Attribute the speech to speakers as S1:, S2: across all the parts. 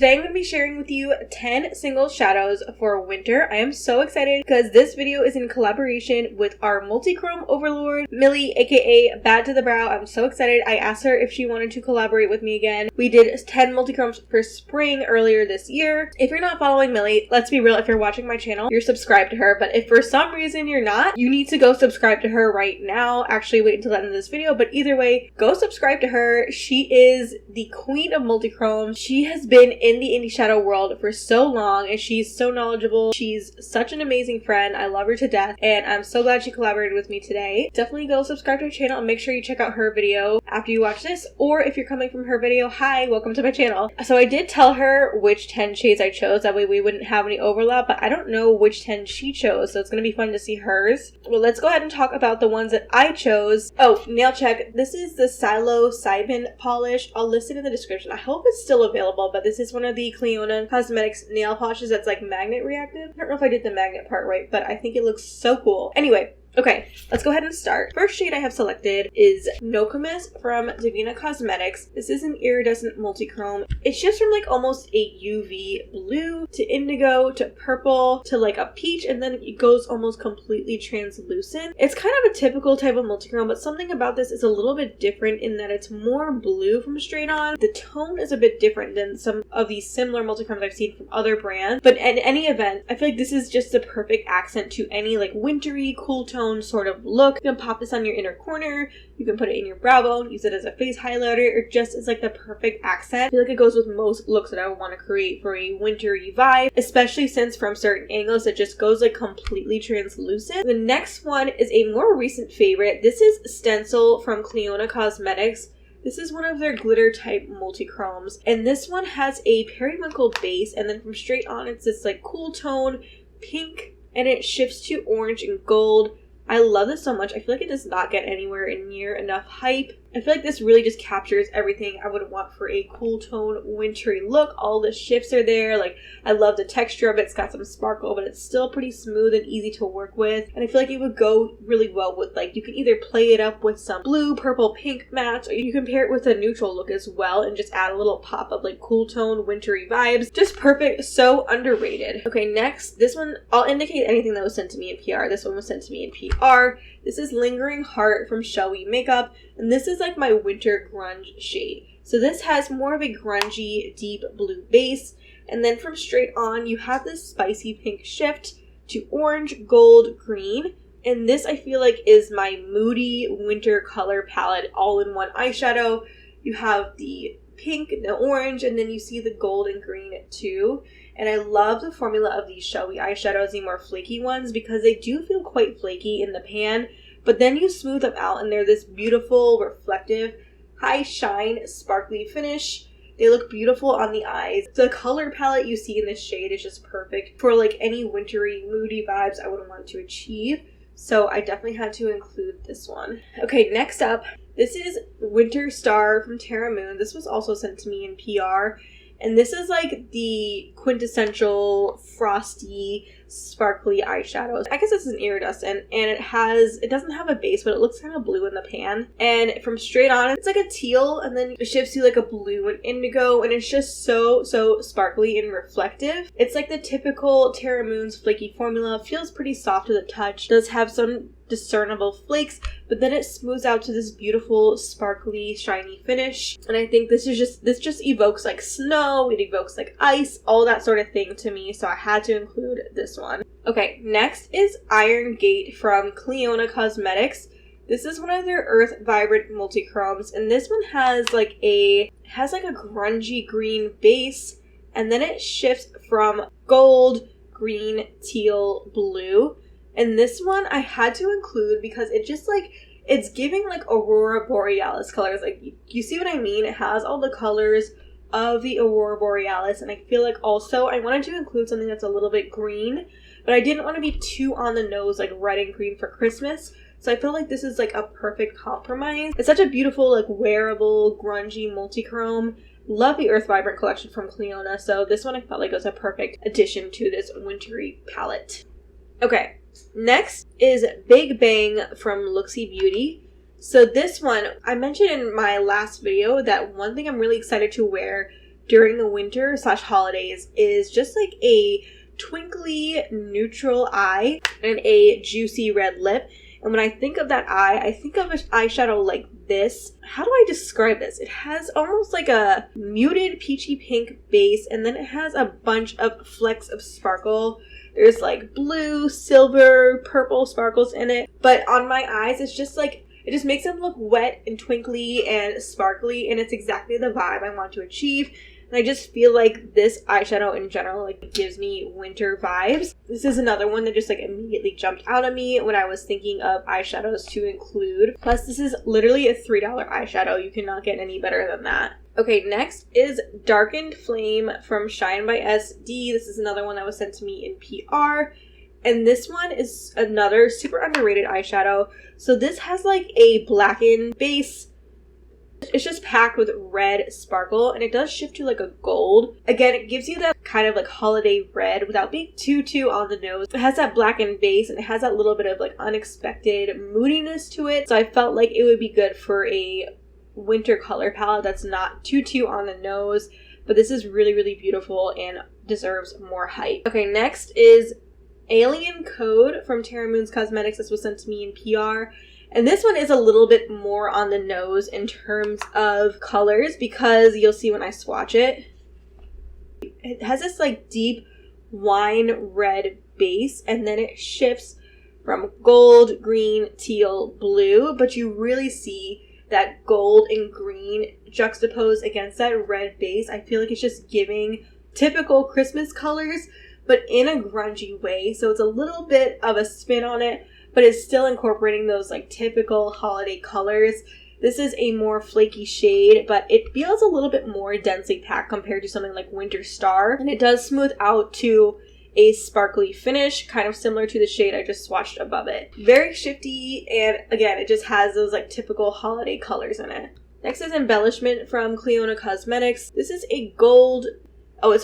S1: Today I'm going to be sharing with you 10 single shadows for winter. I am so excited because this video is in collaboration with our multi-chrome overlord, Millie, aka Bad to the Brow. I'm so excited. I asked her if she wanted to collaborate with me again. We did 10 multi-chromes for spring earlier this year. If you're not following Millie, let's be real, if you're watching my channel, you're subscribed to her. But if for some reason you're not, you need to go subscribe to her right now. Actually, wait until the end of this video. But either way, go subscribe to her. She is the queen of multi-chrome. She has been in the indie shadow world for so long and she's so knowledgeable. She's such an amazing friend. I love her to death and I'm so glad she collaborated with me today. Definitely go subscribe to her channel and make sure you check out her video after you watch this, or if you're coming from her video, hi, welcome to my channel. So I did tell her which 10 shades I chose, that way we wouldn't have any overlap, but I don't know which 10 she chose, so it's going to be fun to see hers. Well, let's go ahead and talk about the ones that I chose. Oh, nail check. This is the psilocybin polish. I'll list it in the description. I hope it's still available, but this is one of the Clionadh Cosmetics nail polishes that's like magnet reactive. I don't know if I did the magnet part right, but I think it looks so cool. Anyway, okay, let's go ahead and start. First shade I have selected is Nokomis from Devinah Cosmetics. This is an iridescent multi-chrome. It shifts from like almost a UV blue to indigo to purple to like a peach, and then it goes almost completely translucent. It's kind of a typical type of multi-chrome, but something about this is a little bit different in that it's more blue from straight on. The tone is a bit different than some of these similar multi-chromes I've seen from other brands, but in any event, I feel like this is just the perfect accent to any like wintry, cool tone sort of look. You can pop this on your inner corner, you can put it in your brow bone, use it as a face highlighter, or just as like the perfect accent. I feel like it goes with most looks that I would want to create for a wintry vibe, especially since from certain angles it just goes like completely translucent. The next one is a more recent favorite. This is Stencil from Clionadh Cosmetics. This is one of their glitter type multi-chromes, and this one has a periwinkle base, and then from straight on it's this like cool tone pink, and it shifts to orange and gold. I love this so much. I feel like it does not get anywhere near enough hype. I feel like this really just captures everything I would want for a cool tone wintry look. All the shifts are there. Like, I love the texture of it. It's got some sparkle, but it's still pretty smooth and easy to work with. And I feel like it would go really well with, like, you can either play it up with some blue, purple, pink mats, or you can pair it with a neutral look as well and just add a little pop of like cool tone wintry vibes. Just perfect. So underrated. Okay, next, this one, I'll indicate anything that was sent to me in PR. This one was sent to me in PR. This is Lingering Heart from Shellwe Makeup, and this is like my winter grunge shade. So this has more of a grungy, deep blue base, and then from straight on, you have this spicy pink shift to orange, gold, green, and this I feel like is my moody winter color palette all in one eyeshadow. You have the pink, the orange, and then you see the gold and green too. And I love the formula of these Shellwe eyeshadows, the more flaky ones, because they do feel quite flaky in the pan, but then you smooth them out and they're this beautiful, reflective, high shine, sparkly finish. They look beautiful on the eyes. The color palette you see in this shade is just perfect for like any wintry, moody vibes I would want to achieve. So I definitely had to include this one. Okay, next up, this is Winter Star from Terra. This was also sent to me in PR. And this is like the quintessential frosty, sparkly eyeshadows. I guess this is an iridescent, and it doesn't have a base, but it looks kind of blue in the pan. And from straight on, it's like a teal, and then it shifts to like a blue and indigo, and it's just so sparkly and reflective. It's like the typical Terra Moon's flaky formula. Feels pretty soft to the touch. Does have some discernible flakes, but then it smooths out to this beautiful, sparkly, shiny finish. And I think this just evokes like snow, it evokes like ice, all that sort of thing to me, so I had to include this one. Okay, next is Iron Gate from Clionadh Cosmetics. This is one of their Earth Vibrant multi-chromes, and this one has like a grungy green base, and then it shifts from gold, green, teal, blue. And this one I had to include because it just like, it's giving like Aurora Borealis colors. Like, you see what I mean? It has all the colors of the Aurora Borealis, and I feel like also I wanted to include something that's a little bit green, but I didn't want to be too on the nose like red and green for Christmas. So I feel like this is like a perfect compromise. It's such a beautiful like wearable grungy multi-chrome. Love the Earth Vibrant collection from Clionadh, so this one I felt like was a perfect addition to this wintry palette. Okay, next is Big Bang from Looksy Beauty. So this one, I mentioned in my last video that one thing I'm really excited to wear during the winter / holidays is just like a twinkly neutral eye and a juicy red lip. And when I think of that eye, I think of an eyeshadow like this. How do I describe this? It has almost like a muted peachy pink base, and then it has a bunch of flecks of sparkle. There's like blue, silver, purple sparkles in it. But on my eyes, it's just like, it just makes them look wet and twinkly and sparkly, and it's exactly the vibe I want to achieve. And I just feel like this eyeshadow in general like gives me winter vibes. This is another one that just like immediately jumped out at me when I was thinking of eyeshadows to include. Plus, this is literally a $3 eyeshadow. You cannot get any better than that. Okay, next is Darkened Flame from Shine by SD. This is another one that was sent to me in PR. And this one is another super underrated eyeshadow. So this has like a blackened base. It's just packed with red sparkle, and it does shift to like a gold. Again, it gives you that kind of like holiday red without being too on the nose. It has that blackened base, and it has that little bit of like unexpected moodiness to it. So I felt like it would be good for a winter color palette that's not too on the nose. But this is really beautiful and deserves more hype. Okay, next is Alien Code from Terra Moon's Cosmetics. This was sent to me in PR. And this one is a little bit more on the nose in terms of colors, because you'll see when I swatch it. It has this like deep wine red base, and then it shifts from gold, green, teal, blue, but you really see that gold and green juxtaposed against that red base. I feel like it's just giving typical Christmas colors, but in a grungy way. So it's a little bit of a spin on it, but it's still incorporating those like typical holiday colors. This is a more flaky shade, but it feels a little bit more densely packed compared to something like Winter Star. And it does smooth out to a sparkly finish, kind of similar to the shade I just swatched above it. Very shifty, and again, it just has those like typical holiday colors in it. Next is Embellishment from Clionadh Cosmetics. This is a gold... Oh, this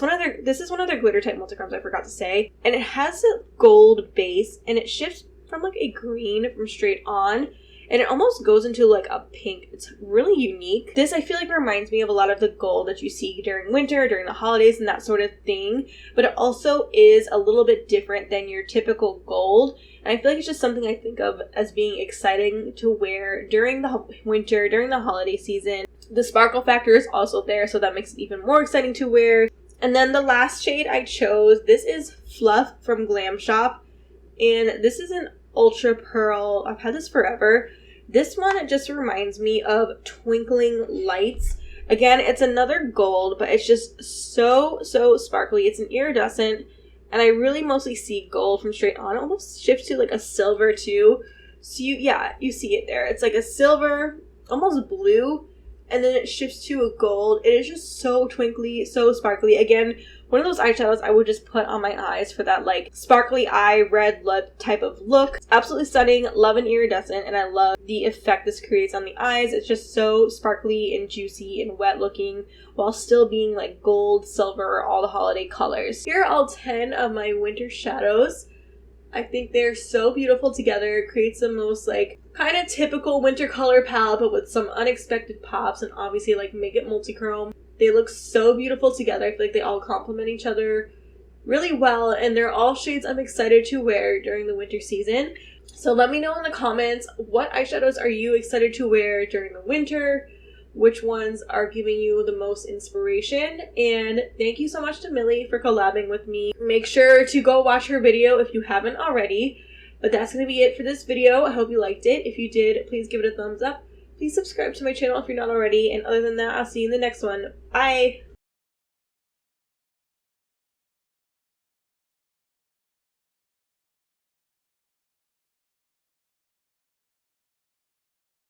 S1: is one of their glitter type multichromes, I forgot to say. And it has a gold base, and it shifts from like a green from straight on, and it almost goes into like a pink. It's really unique. This I feel like reminds me of a lot of the gold that you see during winter, during the holidays, and that sort of thing, but it also is a little bit different than your typical gold, and I feel like it's just something I think of as being exciting to wear during the winter, during the holiday season. The sparkle factor is also there, so that makes it even more exciting to wear. And then the last shade I chose, this is Fluff from Glam Shop. And this is an Ultra Pearl. I've had this forever. This one just reminds me of Twinkling Lights. Again, it's another gold, but it's just so sparkly. It's an iridescent, and I really mostly see gold from straight on. It almost shifts to like a silver too. So you see it there. It's like a silver, almost blue, and then it shifts to a gold. It is just so twinkly, so sparkly. Again, one of those eyeshadows I would just put on my eyes for that like sparkly eye, red lip type of look. It's absolutely stunning. Love an iridescent, and I love the effect this creates on the eyes. It's just so sparkly and juicy and wet looking while still being like gold, silver, all the holiday colors. Here are all 10 of my winter shadows. I think they're so beautiful together. It creates the most like kind of typical winter color palette, but with some unexpected pops, and obviously like make it multi-chrome. They look so beautiful together. I feel like they all complement each other really well, and they're all shades I'm excited to wear during the winter season. So let me know in the comments, what eyeshadows are you excited to wear during the winter? Which ones are giving you the most inspiration? And thank you so much to Millie for collabing with me. Make sure to go watch her video if you haven't already. But that's going to be it for this video. I hope you liked it. If you did, please give it a thumbs up. Please subscribe to my channel if you're not already. And other than that, I'll see you in the next one. Bye!